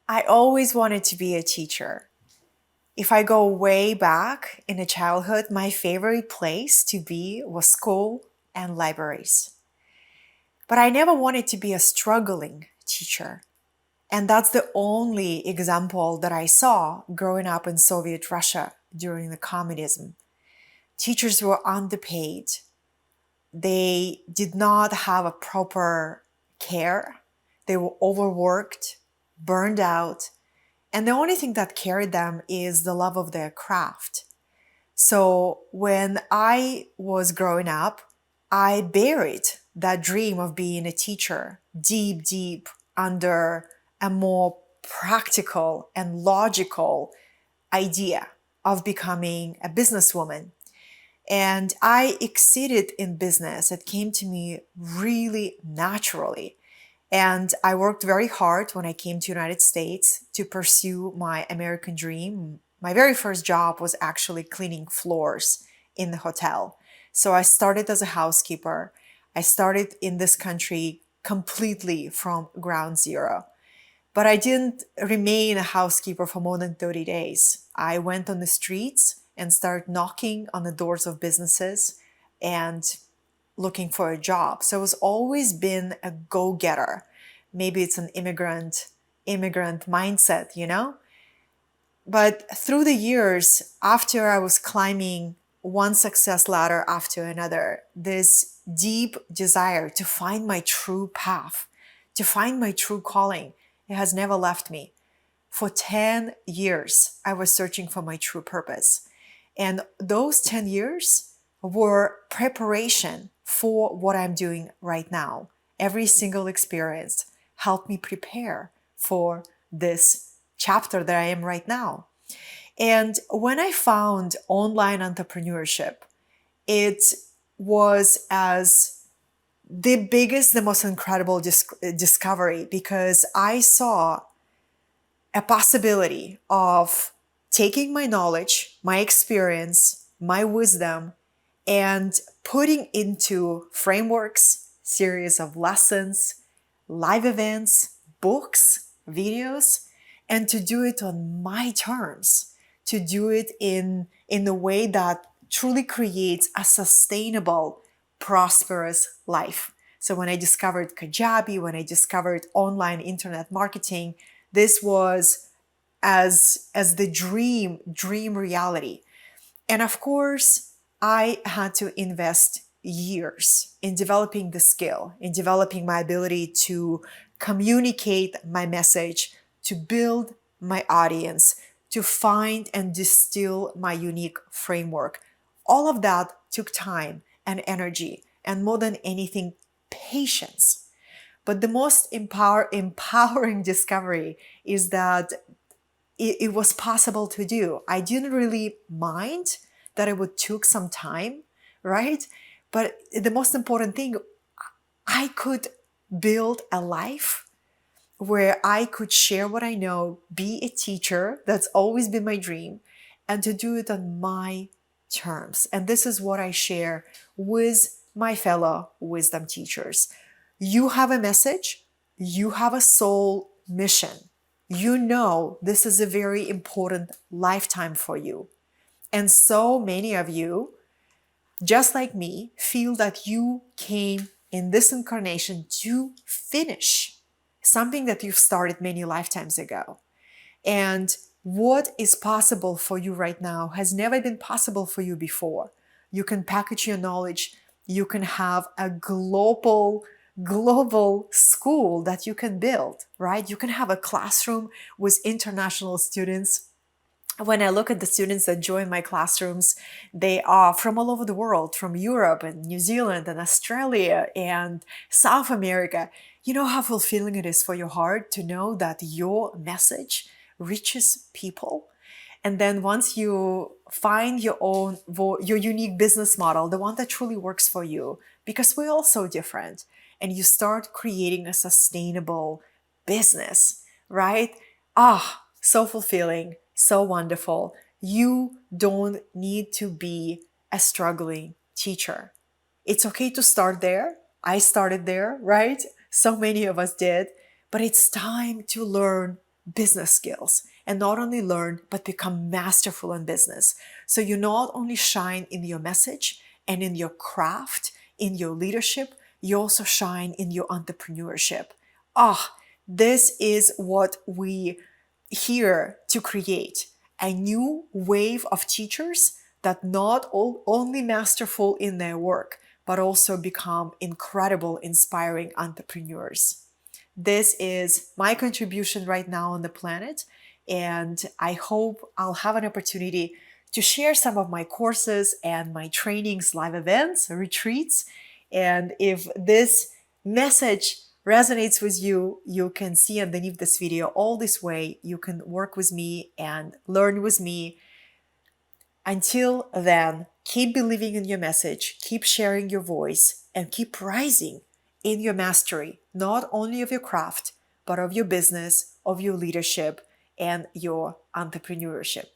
I always wanted to be a teacher. If I go way back in the childhood, my favorite place to be was school and libraries. But I never wanted to be a struggling teacher. And that's the only example that I saw growing up in Soviet Russia during the communism. Teachers were underpaid. They did not have a proper care. They were overworked, burned out, and the only thing that carried them is the love of their craft. So when I was growing up, I buried that dream of being a teacher deep, deep under a more practical and logical idea of becoming a businesswoman. And I exceeded in business. It came to me really naturally. And I worked very hard when I came to United States to pursue my American dream. My very first job was actually cleaning floors in the hotel. So I started as a housekeeper. I started in this country completely from ground zero. But I didn't remain a housekeeper for more than 30 days. I went on the streets and started knocking on the doors of businesses and looking for a job. So it's always been a go-getter. Maybe it's an immigrant mindset, you know? But through the years, after I was climbing one success ladder after another, this deep desire to find my true path, to find my true calling, it has never left me. For 10 years, I was searching for my true purpose. And those 10 years were preparation for what I'm doing right now. Every single experience helped me prepare for this chapter that I am right now. And when I found online entrepreneurship, it was as the biggest, the most incredible discovery, because I saw a possibility of taking my knowledge, my experience, my wisdom, and putting into frameworks, series of lessons, live events, books, videos, and to do it on my terms, to do it in a way that truly creates a sustainable, prosperous life. So when I discovered Kajabi, when I discovered online internet marketing, this was as the dream reality. And of course, I had to invest years in developing the skill, in developing my ability to communicate my message, to build my audience, to find and distill my unique framework. All of that took time and energy, and more than anything, patience. But the most empowering discovery is that it was possible to do. I didn't really mind that it would took some time, right? But the most important thing, I could build a life where I could share what I know, be a teacher. That's always been my dream, and to do it on my terms. And this is what I share with my fellow wisdom teachers. You have a message, you have a soul mission. You know this is a very important lifetime for you. And so many of you, just like me, feel that you came in this incarnation to finish something that you've started many lifetimes ago. And what is possible for you right now has never been possible for you before. You can package your knowledge. You can have a global school that you can build, right? You can have a classroom with international students. When I look at the students that join my classrooms, they are from all over the world, from Europe and New Zealand and Australia and South America. You know how fulfilling it is for your heart to know that your message reaches people. And then once you find your own, your unique business model, the one that truly works for you, because we're all so different, and you start creating a sustainable business, right? So fulfilling, so wonderful. You don't need to be a struggling teacher. It's okay to start there. I started there, right? So many of us did. But it's time to learn business skills, and not only learn, but become masterful in business. So you not only shine in your message and in your craft, in your leadership, you also shine in your entrepreneurship. Ah, this is what we here to create a new wave of teachers that not only masterful in their work, but also become incredible, inspiring entrepreneurs. This is my contribution right now on the planet, and I hope I'll have an opportunity to share some of my courses and my trainings, live events, retreats. And if this message resonates with you, you can see underneath this video all this way you can work with me and learn with me. Until then, keep believing in your message, keep sharing your voice, and keep rising in your mastery, not only of your craft, but of your business, of your leadership, and your entrepreneurship.